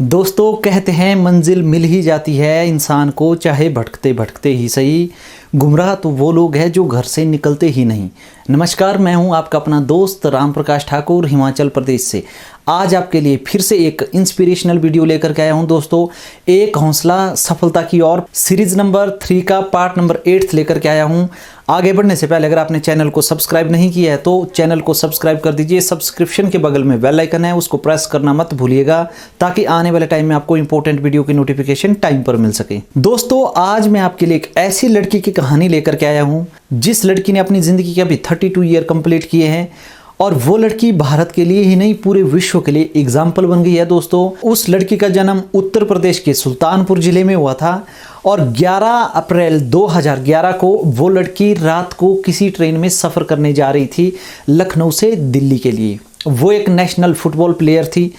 दोस्तों कहते हैं मंजिल मिल ही जाती है इंसान को, चाहे भटकते भटकते ही सही। गुमराह तो वो लोग हैं जो घर से निकलते ही नहीं। नमस्कार, मैं हूं आपका अपना दोस्त राम प्रकाश ठाकुर, हिमाचल प्रदेश से। आज आपके लिए फिर से एक इंस्पिरेशनल वीडियो लेकर के आया हूं दोस्तों। एक हौसला सफलता की ओर सीरीज नंबर 3 का पार्ट नंबर 8 लेकर के आया हूं। आगे बढ़ने से पहले अगर आपने चैनल को सब्सक्राइब नहीं किया है तो चैनल को सब्सक्राइब कर दीजिए। सब्सक्रिप्शन के बगल में बेल आइकन है, उसको प्रेस करना मत भूलिएगा ताकि आने वाले टाइम में आपको इंपॉर्टेंट वीडियो की नोटिफिकेशन टाइम पर मिल सके। दोस्तों आज मैं आपके लिए एक ऐसी लड़की की कहानी लेकर के आया हूं जिस लड़की ने अपनी जिंदगी के अभी 32 ईयर कंप्लीट किए हैं और वो लड़की भारत के लिए ही नहीं पूरे विश्व के लिए एग्जाम्पल बन गई है। दोस्तों उस लड़की का जन्म उत्तर प्रदेश के सुल्तानपुर जिले में हुआ था और 11 अप्रैल 2011 को वो लड़की रात को किसी ट्रेन में सफ़र करने जा रही थी लखनऊ से दिल्ली के लिए। वो एक नेशनल फुटबॉल प्लेयर थी।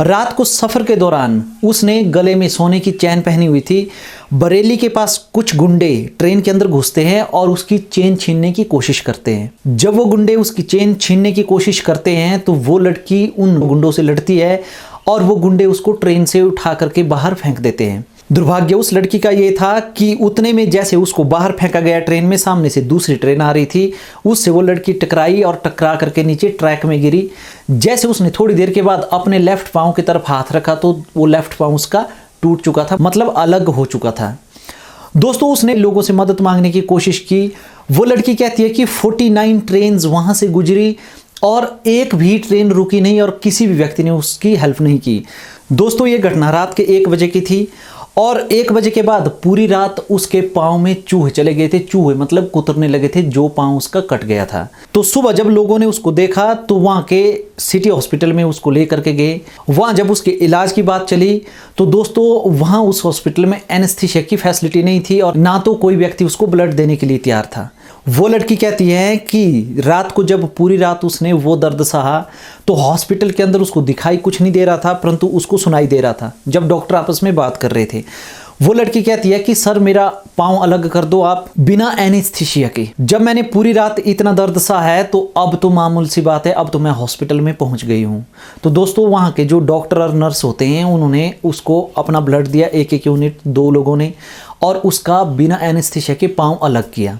रात को सफ़र के दौरान उसने गले में सोने की चेन पहनी हुई थी। बरेली के पास कुछ गुंडे ट्रेन के अंदर घुसते हैं और उसकी चेन छीनने की कोशिश करते हैं। जब वो गुंडे उसकी चेन छीनने की कोशिश करते हैं तो वो लड़की उन गुंडों से लड़ती है और वो गुंडे उसको ट्रेन से उठा करके बाहर फेंक देते हैं। दुर्भाग्य उस लड़की का ये था कि उतने में जैसे उसको बाहर फेंका गया ट्रेन में, सामने से दूसरी ट्रेन आ रही थी, उससे वो लड़की टकराई और टकरा करके नीचे ट्रैक में गिरी। जैसे उसने थोड़ी देर के बाद अपने लेफ्ट पांव की तरफ हाथ रखा तो वो लेफ्ट पांव उसका टूट चुका था, मतलब अलग हो चुका था। दोस्तों उसने लोगों से मदद मांगने की कोशिश की। वो लड़की कहती है कि 49 ट्रेन वहां से गुजरी और एक भी ट्रेन रुकी नहीं और किसी भी व्यक्ति ने उसकी हेल्प नहीं की। दोस्तों ये घटना रात के 1 बजे की थी और 1 बजे के बाद पूरी रात उसके पाँव में चूहे चले गए थे। चूहे मतलब कुतरने लगे थे, जो पाँव उसका कट गया था। तो सुबह जब लोगों ने उसको देखा तो वहाँ के सिटी हॉस्पिटल में उसको लेकर के गए। वहाँ जब उसके इलाज की बात चली तो दोस्तों वहाँ उस हॉस्पिटल में एनेस्थीसिया की फैसिलिटी नहीं थी और ना तो कोई व्यक्ति उसको ब्लड देने के लिए तैयार था। वो लड़की कहती है कि रात को जब पूरी रात उसने वो दर्द सहा तो हॉस्पिटल के अंदर उसको दिखाई कुछ नहीं दे रहा था, परंतु उसको सुनाई दे रहा था जब डॉक्टर आपस में बात कर रहे थे। वो लड़की कहती है कि सर मेरा पाँव अलग कर दो आप, बिना एनेस्थीसिया के। जब मैंने पूरी रात इतना दर्द सहा है तो अब तो मामूल सी बात है, अब तो मैं हॉस्पिटल में पहुंच गई हूं। तो दोस्तों वहां के जो डॉक्टर और नर्स होते हैं उन्होंने उसको अपना ब्लड दिया, एक यूनिट 2 लोगों ने, और उसका बिना एनेस्थीसिया के पाँव अलग किया।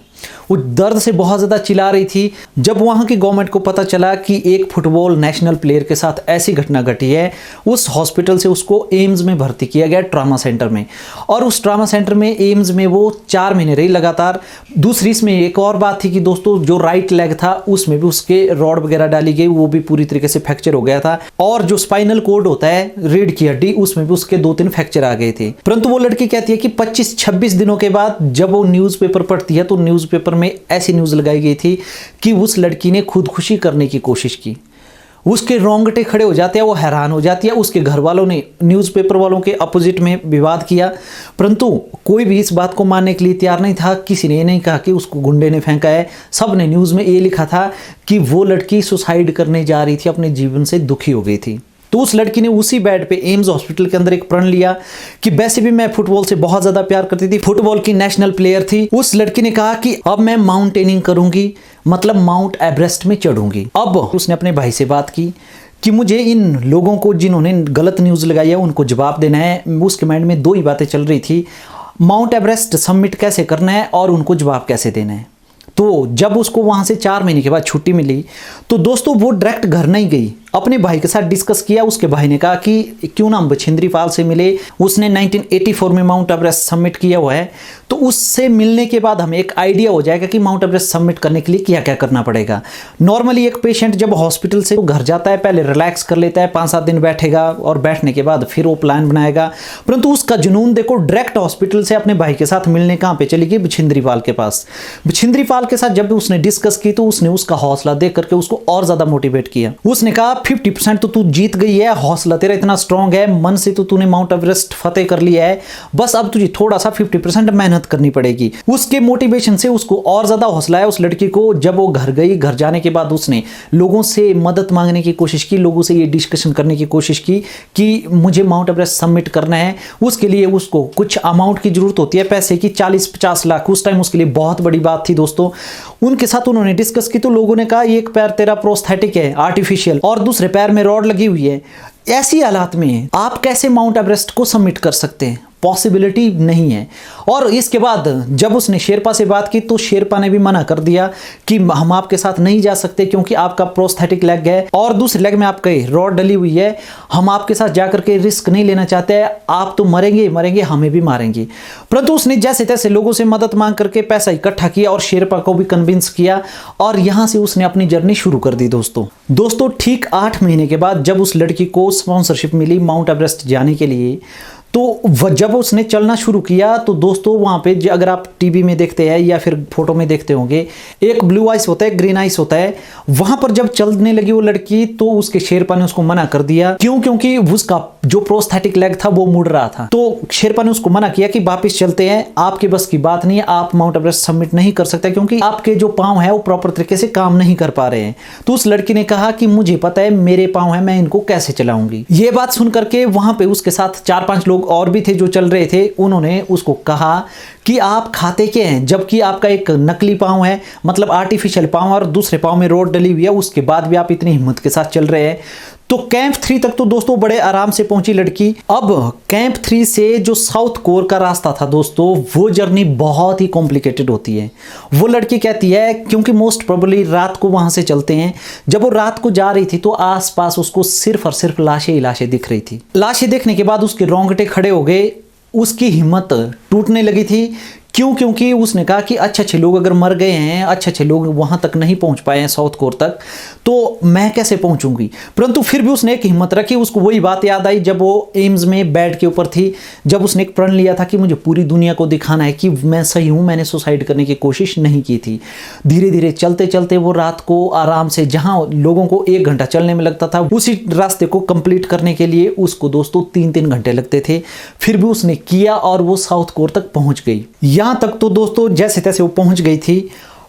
वो दर्द से बहुत ज़्यादा चिल्ला रही थी। जब वहाँ की गवर्नमेंट को पता चला कि एक फुटबॉल नेशनल प्लेयर के साथ ऐसी घटना घटी है, उस हॉस्पिटल से उसको एम्स में भर्ती किया गया, ट्रामा सेंटर में। और उस ट्रामा सेंटर में एम्स में वो 4 महीने रही लगातार। दूसरी इसमें एक और बात थी कि दोस्तों जो राइट लेग था उसमें भी उसके रॉड वगैरह डाली गई, वो भी पूरी तरीके से फ्रैक्चर हो गया था। और जो स्पाइनल कोड होता है, रीढ़ की हड्डी, उसमें भी उसके 2-3 फ्रैक्चर आ गए थे। परंतु वो लड़की कहती है कि 25-26 दिनों के बाद जब वो न्यूज़पेपर पढ़ती है तो न्यूज़पेपर में ऐसी न्यूज़ लगाई गई थी कि उस लड़की ने खुदकुशी करने की कोशिश की। उसके रोंगटे खड़े हो जाते हैं, वो हैरान हो जाती है। उसके घर वालों ने न्यूज़पेपर वालों के अपोजिट में विवाद किया, परंतु कोई भी इस बात को मानने के लिए तैयार नहीं था। किसी ने ये नहीं कहा कि उसको गुंडे ने फेंका है। सब ने न्यूज़ में ये लिखा था कि वो लड़की सुसाइड करने जा रही थी, अपने जीवन से दुखी हो गई थी। तो उस लड़की ने उसी बेड पे एम्स हॉस्पिटल के अंदर एक प्रण लिया कि वैसे भी मैं फुटबॉल से बहुत ज़्यादा प्यार करती थी, फुटबॉल की नेशनल प्लेयर थी। उस लड़की ने कहा कि अब मैं माउंटेनिंग करूंगी, मतलब माउंट एवरेस्ट में चढ़ूंगी। अब उसने अपने भाई से बात की कि मुझे इन लोगों को जिन्होंने गलत न्यूज़ लगाई है उनको जवाब देना है। उसके माइंड में 2 ही बातें चल रही थी, माउंट एवरेस्ट सबमिट कैसे करना है और उनको जवाब कैसे देना है। तो जब उसको वहाँ से 4 महीने के बाद छुट्टी मिली तो दोस्तों वो डायरेक्ट घर नहीं गई, अपने भाई के साथ डिस्कस किया। उसके भाई ने कहा कि क्यों ना हम बछिंद्री पाल से मिले, उसने 1984 में माउंट एवरेस्ट सबमिट किया हुआ है, तो उससे मिलने के बाद हमें एक आइडिया हो जाएगा कि माउंट एवरेस्ट सबमिट करने के लिए क्या क्या करना पड़ेगा। नॉर्मली एक पेशेंट जब हॉस्पिटल से घर जाता है पहले रिलैक्स कर लेता है, 5-7 दिन बैठेगा और बैठने के बाद फिर वो प्लान बनाएगा, परंतु उसका जुनून देखो डायरेक्ट हॉस्पिटल से अपने भाई के साथ मिलने कहाँ पे चली गई, बछिंद्री पाल के पास। बछिंद्री पाल के साथ जब उसने डिस्कस की तो उसने उसका हौसला देख करके उसको और ज्यादा मोटिवेट किया। उसने कहा 50% तो तू जीत गई है, हौसला तेरा इतना स्ट्रांग है, मन से तो तूने माउंट एवरेस्ट फतेह कर लिया है, बस अब तुझे थोड़ा सा 50% मेहनत करनी पड़ेगी। उसके मोटिवेशन से उसको और ज्यादा हौसला है उस लड़की को। जब वो घर गई, घर जाने के बाद उसने लोगों से मदद मांगने की कोशिश की, लोगों से ये डिस्कशन करने की कोशिश की कि मुझे माउंट एवरेस्ट सबमिट करना है। उसके लिए उसको कुछ अमाउंट की जरूरत होती है, पैसे की, 40-50 लाख। उस टाइम उसके लिए बहुत बड़ी बात थी दोस्तों। उनके साथ उन्होंने डिस्कस की तो लोगों ने कहा एक पैर तेरा प्रोस्थेटिक है, आर्टिफिशियल, और दूसरे पैर में रॉड लगी हुई है। ऐसी हालात में आप कैसे माउंट एवरेस्ट को सबमिट कर सकते हैं? पॉसिबिलिटी नहीं है। और इसके बाद जब उसने शेरपा से बात की तो शेरपा ने भी मना कर दिया कि हम आपके साथ नहीं जा सकते क्योंकि आपका प्रोस्थेटिक लेग है और दूसरे लेग में आपके रॉड डली हुई है, हम आपके साथ जाकर के रिस्क नहीं लेना चाहते हैं, आप तो मरेंगे मरेंगे, हमें भी मारेंगे। परंतु उसने जैसे तैसे लोगों से मदद मांग करके पैसा इकट्ठा किया और शेरपा को भी कन्विंस किया और यहां से उसने अपनी जर्नी शुरू कर दी। दोस्तों ठीक 8 महीने के बाद जब उस लड़की को स्पॉन्सरशिप मिली माउंट एवरेस्ट जाने के लिए, तो जब उसने चलना शुरू किया तो दोस्तों वहाँ पे अगर आप टीवी में देखते हैं या फिर फोटो में देखते होंगे, एक ब्लू आइस होता है, ग्रीन आइस होता है। वहां पर जब चलने लगी वो लड़की तो उसके शेरपा ने उसको मना कर दिया। क्यों? क्योंकि उसका जो प्रोस्थेटिक लेग था वो मुड़ रहा था। तो शेरपा ने उसको मना किया कि वापिस चलते हैं, आपके बस की बात नहीं है, आप माउंट एवरेस्ट सबमिट नहीं कर सकते क्योंकि आपके जो पाँव है वो प्रॉपर तरीके से काम नहीं कर पा रहे हैं। तो उस लड़की ने कहा कि मुझे पता है मेरे पाँव है, मैं इनको कैसे चलाऊंगी। ये बात सुन करके वहां पे उसके साथ 4-5 लोग और भी थे जो चल रहे थे। उन्होंने उसको कहा कि आप खाते क्या हैं, जबकि आपका एक नकली पाँव है, मतलब आर्टिफिशियल पाँव, और दूसरे पाँव में रोड डली हुई है, उसके बाद भी आप इतनी हिम्मत के साथ चल रहे हैं। तो कैंप 3 तक तो दोस्तों बड़े आराम से पहुंची लड़की। अब कैंप 3 से जो साउथ कोर का रास्ता था दोस्तों, वो जर्नी बहुत ही कॉम्प्लिकेटेड होती है। वो लड़की कहती है क्योंकि मोस्ट प्रोबेबली रात को वहां से चलते हैं, जब वो रात को जा रही थी तो आसपास उसको सिर्फ और सिर्फ लाशें ही लाशें दिख रही थी। लाशें देखने के बाद उसके रोंगटे खड़े हो गए, उसकी हिम्मत टूटने लगी थी। क्यों? क्योंकि उसने कहा कि अच्छे लोग अगर मर गए हैं, अच्छे लोग वहां तक नहीं पहुंच पाए हैं साउथ कोर तक, तो मैं कैसे पहुंचूंगी। परंतु फिर भी उसने एक हिम्मत रखी। उसको वही बात याद आई जब वो एम्स में बेड के ऊपर थी, जब उसने एक प्रण लिया था कि मुझे पूरी दुनिया को दिखाना है कि मैं सही हूं, मैंने सुसाइड करने की कोशिश नहीं की थी। धीरे धीरे चलते चलते वो रात को आराम से, जहां लोगों को 1 घंटा चलने में लगता था, उसी रास्ते को कंप्लीट करने के लिए उसको दोस्तों 3-3 घंटे लगते थे। फिर भी उसने किया और वो साउथ कोर तक पहुंच गई। यहां तक तो दोस्तों जैसे तैसे वो पहुंच गई थी।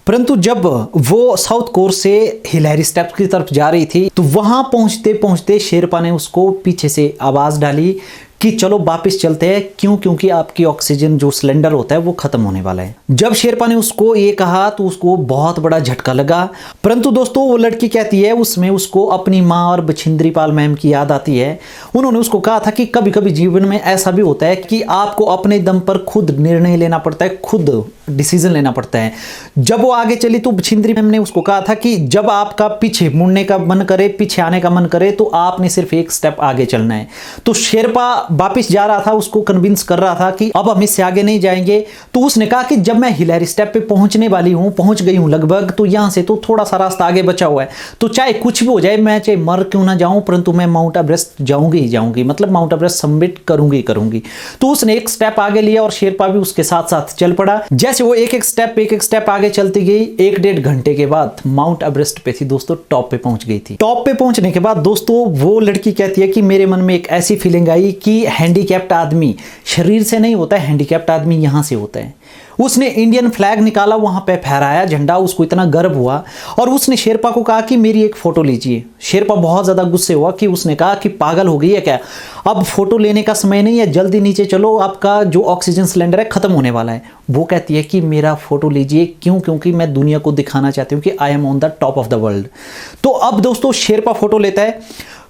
परंतु जब वो साउथ कोर से हिलेरी स्टेप्स की तरफ जा रही थी तो वहां पहुंचते पहुंचते शेरपा ने उसको पीछे से आवाज डाली कि चलो वापस चलते हैं। क्यों? क्योंकि आपकी ऑक्सीजन जो सिलेंडर होता है वो खत्म होने वाला है। जब शेरपा ने उसको ये कहा तो उसको बहुत बड़ा झटका लगा। परंतु दोस्तों वो लड़की कहती है उसमें उसको अपनी माँ और बछिंद्री पाल मैम की याद आती है। उन्होंने उसको कहा था कि कभी कभी जीवन में ऐसा भी होता है कि आपको अपने दम पर खुद निर्णय लेना पड़ता है, खुद डिसीजन लेना पड़ता है। जब वो आगे चली तो बछिंद्री मैम ने उसको कहा था कि जब आपका पीछे मुड़ने का मन करे, पीछे आने का मन करे, तो आपने सिर्फ एक स्टेप आगे चलना है। तो शेरपा वापिस जा रहा था, उसको कन्विंस कर रहा था कि अब हम इससे आगे नहीं जाएंगे। तो उसने कहा कि जब मैं हिलेरी स्टेप पे पहुंचने वाली हूं, पहुंच गई हूं लगभग, तो यहां से तो थोड़ा सा रास्ता आगे बचा हुआ है, तो चाहे कुछ भी हो जाए, मैं चाहे मर क्यों ना जाऊं, परंतु मैं माउंट एवरेस्ट जाऊंगी ही जाऊंगी, मतलब माउंट एवरेस्ट सबमिट करूंगी करूंगी। तो उसने एक स्टेप आगे लिया और शेरपा भी उसके साथ साथ चल पड़ा। जैसे वो एक एक स्टेप आगे चलती गई, 1-1.5 घंटे के बाद माउंट एवरेस्ट पे थी दोस्तों, टॉप पे पहुंच गई थी। टॉप पे पहुंचने के बाद दोस्तों वो लड़की कहती है कि मेरे मन में एक ऐसी फीलिंग आई कि हैंडीकैप्ड आदमी शरीर से नहीं होता है, हैंडीकैप्ड आदमी यहां से होता है। उसने इंडियन फ्लैग निकाला, वहां पे फहराया झंडा, उसको इतना गर्व हुआ और उसने शेरपा को कहा कि मेरी एक फोटो लीजिए। शेरपा बहुत ज्यादा गुस्से हुआ कि उसने कहा कि पागल हो गई है क्या, अब फोटो लेने का समय नहीं है, जल्दी नीचे चलो, आपका जो ऑक्सीजन सिलेंडर है खत्म होने वाला है। वो कहती है कि मेरा फोटो लीजिए। क्यों? क्योंकि मैं दुनिया को दिखाना चाहती हूँ कि I am on the top of the world. तो अब दोस्तों शेरपा फोटो लेता है।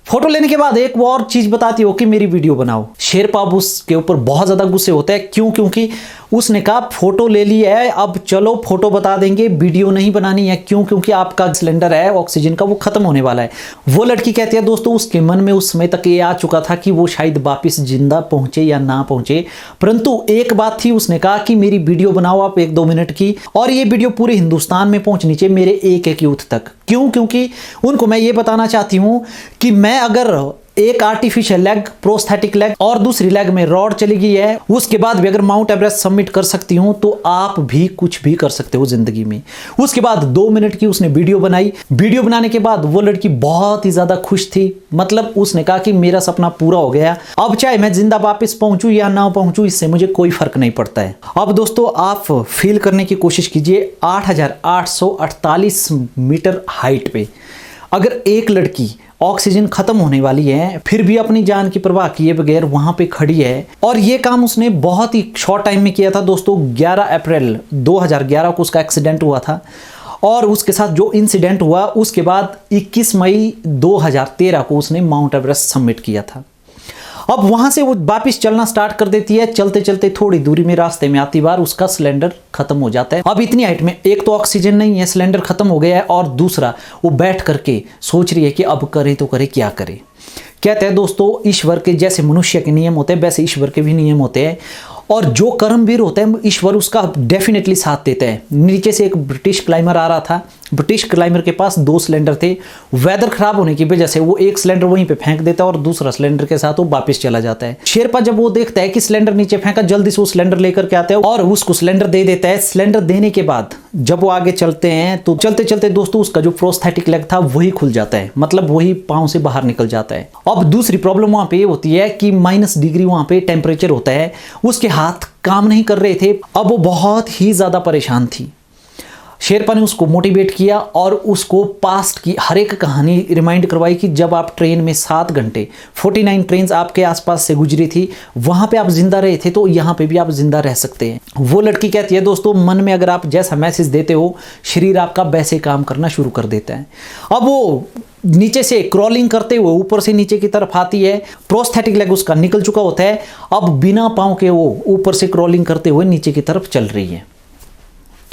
फोटो लेने के बाद एक वो और चीज बताती हो कि मेरी वीडियो बनाओ। शेरपा उसके ऊपर बहुत ज्यादा गुस्से होता है। क्यों? क्योंकि उसने कहा फोटो ले ली है, अब चलो फोटो बता देंगे, वीडियो नहीं बनानी है। क्यों? क्योंकि आपका सिलेंडर है ऑक्सीजन का, वो खत्म होने वाला है। वो लड़की कहती है दोस्तों उसके मन में उस समय तक ये आ चुका था कि वो शायद वापिस जिंदा पहुंचे या ना पहुंचे, परंतु एक बात थी, उसने कहा कि मेरी वीडियो बनाओ आप 1-2 मिनट की, और ये वीडियो पूरे हिंदुस्तान में पहुंचनी चाहिए, मेरे एक यूथ तक। क्यों? क्योंकि उनको मैं ये बताना चाहती हूं कि मैं अगर एक आर्टिफिशियल लेग, प्रोस्थेटिक लेग और दूसरी लेग में रॉड चली गई है, उसके बाद भी अगर माउंट एवरेस्ट सबमिट कर सकती हूं तो आप भी कुछ भी कर सकते हो जिंदगी में। उसके बाद 2 मिनट की उसने वीडियो बनाई। वीडियो बनाने के बाद वो लड़की बहुत ही ज्यादा खुश थी, मतलब उसने कहा कि मेरा सपना पूरा हो गया, अब चाहे मैं जिंदा वापस पहुंचूं या ना पहुंचूं, इससे मुझे कोई फर्क नहीं पड़ता है। अब दोस्तों आप फील करने की कोशिश कीजिए, 8,848 मीटर हाइट पे अगर एक लड़की ऑक्सीजन खत्म होने वाली है फिर भी अपनी जान की परवाह किए बगैर वहां पे खड़ी है, और ये काम उसने बहुत ही शॉर्ट टाइम में किया था दोस्तों। 11 अप्रैल 2011 को उसका एक्सीडेंट हुआ था और उसके साथ जो इंसिडेंट हुआ उसके बाद 21 मई 2013 को उसने माउंट एवरेस्ट सबमिट किया था। अब वहां से वो वापस चलना स्टार्ट कर देती है। चलते चलते थोड़ी दूरी में रास्ते में आती बार उसका सिलेंडर खत्म हो जाता है। अब इतनी हाइट में एक तो ऑक्सीजन नहीं है, सिलेंडर खत्म हो गया है, और दूसरा वो बैठ करके सोच रही है कि अब करे तो करे, क्या करे। कहते हैं दोस्तों, ईश्वर के जैसे मनुष्य के नियम होते हैं वैसे ईश्वर के भी नियम होते हैं, और जो कर्मवीर होता है ईश्वर उसका डेफिनेटली साथ देता है। नीचे से एक ब्रिटिश क्लाइंबर आ रहा था। ब्रिटिश क्लाइंबर के पास 2 सिलेंडर थे। वेदर खराब होने की वजह से वो एक सिलेंडर वहीं पे फेंक देता है और दूसरा सिलेंडर के साथ वो वापस चला जाता है। शेरपा जब वो देखता है कि सिलेंडर नीचे फेंका, जल्दी से वो सिलेंडर लेकर के आता है और उसको सिलेंडर दे देता है। सिलेंडर देने के बाद जब वो आगे चलते हैं तो चलते चलते दोस्तों उसका जो प्रोस्थेटिक लेग था वही खुल जाता है, मतलब वही पांव से बाहर निकल जाता है। अब दूसरी प्रॉब्लम वहां पे होती है कि -डिग्री वहां पे टेम्परेचर होता है। उसके हाथ काम नहीं कर रहे थे। अब वो बहुत ही ज्यादा परेशान थी। शेरपा ने उसको मोटिवेट किया और उसको पास्ट की हर एक कहानी रिमाइंड करवाई कि जब आप ट्रेन में 7 घंटे 49 ट्रेन आपके आसपास से गुजरी थी, वहां पे आप जिंदा रहे थे, तो यहां पे भी आप जिंदा रह सकते हैं। वो लड़की कहती है दोस्तों, मन में अगर आप जैसा मैसेज देते हो, शरीर आपका वैसे काम करना शुरू कर देता है। अब वो नीचे से क्रॉलिंग करते हुए ऊपर से नीचे की तरफ आती है। प्रोस्थेटिक लेग उसका निकल चुका होता है। अब बिना पांव के वो ऊपर से क्रॉलिंग करते हुए नीचे की तरफ चल रही है।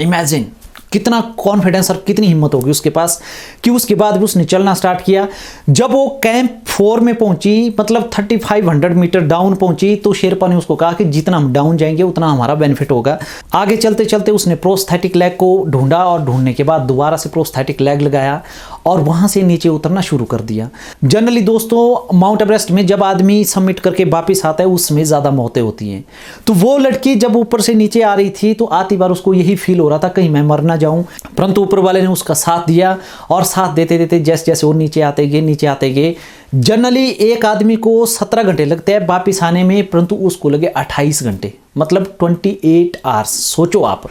इमेजिन कितना कॉन्फिडेंस और कितनी हिम्मत होगी उसके पास कि उसके बाद भी उसने चलना स्टार्ट किया। जब वो कैंप 4 में पहुंची, मतलब 3500 मीटर डाउन पहुंची, तो शेरपा ने उसको कहा कि जितना हम डाउन जाएंगे उतना हमारा बेनिफिट होगा। आगे चलते चलते उसने प्रोस्थेटिक लेग को ढूंढा और ढूंढने के बाद दोबारा से प्रोस्थेटिक लेग लगाया और वहां से नीचे उतरना शुरू कर दिया। जनरली दोस्तों माउंट एवरेस्ट में जब आदमी सबमिट करके वापिस आता है उसमें ज्यादा मौतें होती हैं। तो वो लड़की जब ऊपर से नीचे आ रही थी तो आती बार उसको यही फील हो रहा था कहीं मैं मर ना जाऊं, परंतु ऊपर वाले ने उसका साथ दिया और साथ देते देते जैसे जैसे वो नीचे आते गए। जनरली एक आदमी को 17 घंटे लगते हैं वापिस आने में, परंतु उसको लगे 28 घंटे, मतलब 28 आवर्स। सोचो आप।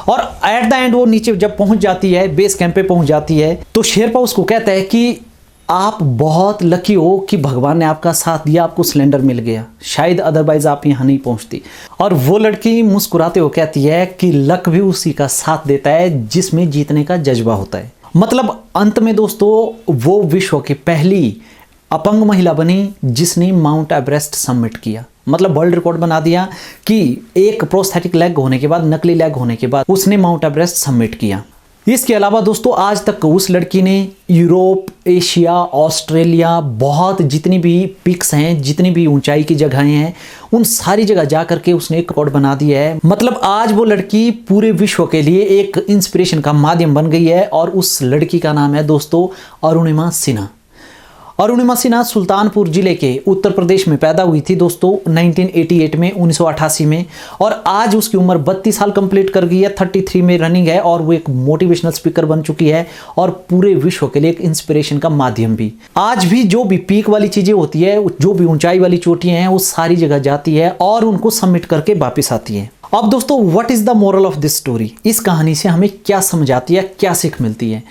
और एट द एंड वो नीचे जब पहुंच जाती है, बेस कैंप पे पहुंच जाती है, तो शेरपा उसको कहता है कि आप बहुत लकी हो कि भगवान ने आपका साथ दिया, आपको सिलेंडर मिल गया, शायद अदरवाइज आप यहां नहीं पहुंचती। और वो लड़की मुस्कुराते हुए कहती है कि लक भी उसी का साथ देता है जिसमें जीतने का जज्बा होता है। मतलब अंत में दोस्तों वो विश्व की पहली अपंग महिला बनी जिसने माउंट एवरेस्ट सबमिट किया, मतलब वर्ल्ड रिकॉर्ड बना दिया कि एक प्रोस्थेटिक लेग होने के बाद, नकली लेग होने के बाद उसने माउंट एवरेस्ट सबमिट किया। इसके अलावा दोस्तों आज तक उस लड़की ने यूरोप, एशिया, ऑस्ट्रेलिया, बहुत जितनी भी पिक्स हैं, जितनी भी ऊंचाई की जगहें हैं, उन सारी जगह जा करके उसने एक रिकॉर्ड बना दिया है। मतलब आज वो लड़की पूरे विश्व के लिए एक इंस्पिरेशन का माध्यम बन गई है। और उस लड़की का नाम है दोस्तों अरुणिमा सिन्हा। अरुणिमा सिन्हा सुल्तानपुर जिले के उत्तर प्रदेश में पैदा हुई थी दोस्तों 1988 में, 1988 में, और आज उसकी उम्र 32 साल कंप्लीट कर गई है, 33 में रनिंग है, और वो एक मोटिवेशनल स्पीकर बन चुकी है और पूरे विश्व के लिए एक इंस्पिरेशन का माध्यम भी। आज भी जो भी पीक वाली चीजें होती है, जो भी ऊंचाई वाली चोटियां हैं, वो सारी जगह जाती है और उनको सबमिट करके वापस आती है। अब दोस्तों what is the moral of this story? इस कहानी से हमें क्या समझ आती है, क्या सीख मिलती है?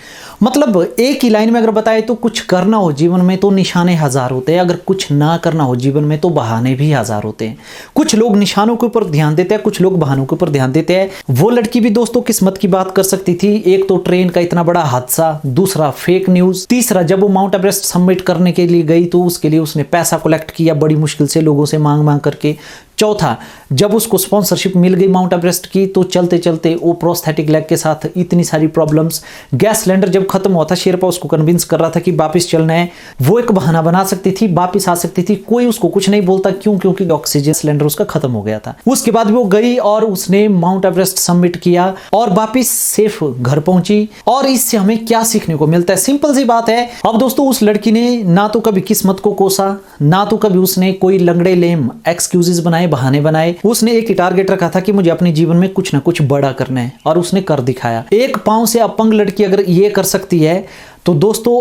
मतलब एक ही लाइन में अगर बताए तो कुछ करना हो जीवन में तो निशाने हजार होते हैं, अगर कुछ ना करना हो जीवन में तो बहाने भी हजार होते हैं। कुछ लोग निशानों के ऊपर ध्यान देते हैं, कुछ लोग बहानों के ऊपर ध्यान देते हैं। वो लड़की भी दोस्तों किस्मत की बात कर सकती थी। एक तो ट्रेन का इतना बड़ा हादसा, दूसरा फेक न्यूज, तीसरा जब वो माउंट एवरेस्ट सबमिट करने के लिए गई तो उसके लिए उसने पैसा कलेक्ट किया बड़ी मुश्किल से लोगों से मांग मांग करके। चौथा, जब उसको स्पॉन्सरशिप मिल गई माउंट एवरेस्ट की तो चलते चलते वो प्रोस्थेटिक लेग के साथ इतनी सारी प्रॉब्लम्स। गैस सिलेंडर जब खत्म हुआ था, शेरपा उसको कन्विंस कर रहा था कि वापस चलना है, वो एक बहाना बना सकती थी, वापस आ सकती थी, कोई उसको कुछ नहीं बोलता। क्यों? क्योंकि ऑक्सीजन सिलेंडर उसका खत्म हो गया था। उसके बाद वो गई और उसने माउंट एवरेस्ट सबमिट किया और वापस सेफ घर पहुंची। और इससे हमें क्या सीखने को मिलता है? सिंपल सी बात है। अब दोस्तों उस लड़की ने ना तो कभी किस्मत को कोसा, ना तो कभी उसने कोई लंगड़े लेम एक्सक्यूजेस बनाए, बहाने बनाए। उसने एक ही टारगेट रखा था कि मुझे अपने जीवन में कुछ ना कुछ बड़ा करना है और उसने कर दिखाया। एक पांव से अपंग लड़की अगर ये कर सकती है तो दोस्तों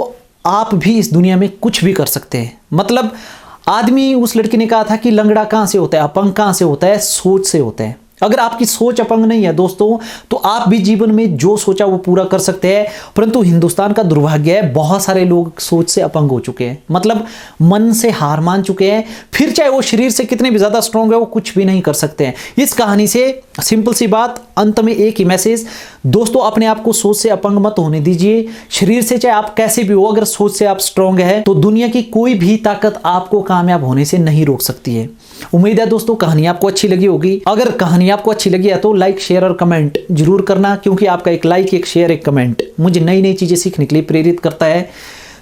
आप भी इस दुनिया में कुछ भी कर सकते हैं। मतलब आदमी, उस लड़की ने कहा था कि लंगड़ा कहां से होता है, अपंग कहां से होता है? सोच से होता है। अगर आपकी सोच अपंग नहीं है दोस्तों, तो आप भी जीवन में जो सोचा वो पूरा कर सकते हैं। परंतु हिंदुस्तान का दुर्भाग्य है, बहुत सारे लोग सोच से अपंग हो चुके हैं, मतलब मन से हार मान चुके हैं। फिर चाहे वो शरीर से कितने भी ज्यादा स्ट्रांग है, वो कुछ भी नहीं कर सकते हैं। इस कहानी से सिंपल सी बात, अंत में एक ही मैसेज दोस्तों, अपने आप को सोच से अपंग मत होने दीजिए। शरीर से चाहे आप कैसे भी हो, अगर सोच से आप स्ट्रांग है तो दुनिया की कोई भी ताकत आपको कामयाब होने से नहीं रोक सकती है। उम्मीद है दोस्तों कहानी आपको अच्छी लगी होगी। अगर कहानी आपको अच्छी लगी है तो लाइक, शेयर और कमेंट जरूर करना, क्योंकि आपका एक लाइक, एक शेयर, एक कमेंट मुझे नई नई चीजें सीखने के लिए प्रेरित करता है।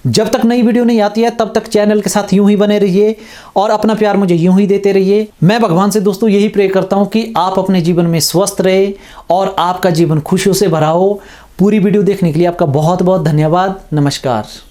जब तक नई वीडियो नहीं आती है तब तक चैनल के साथ यूं ही बने रहिए और अपना प्यार मुझे यूं ही देते रहिए। मैं भगवान से दोस्तों यही प्रे करता हूं कि आप अपने जीवन में स्वस्थ रहे और आपका जीवन खुशियों से भरा हो। पूरी वीडियो देखने के लिए आपका बहुत बहुत धन्यवाद। नमस्कार।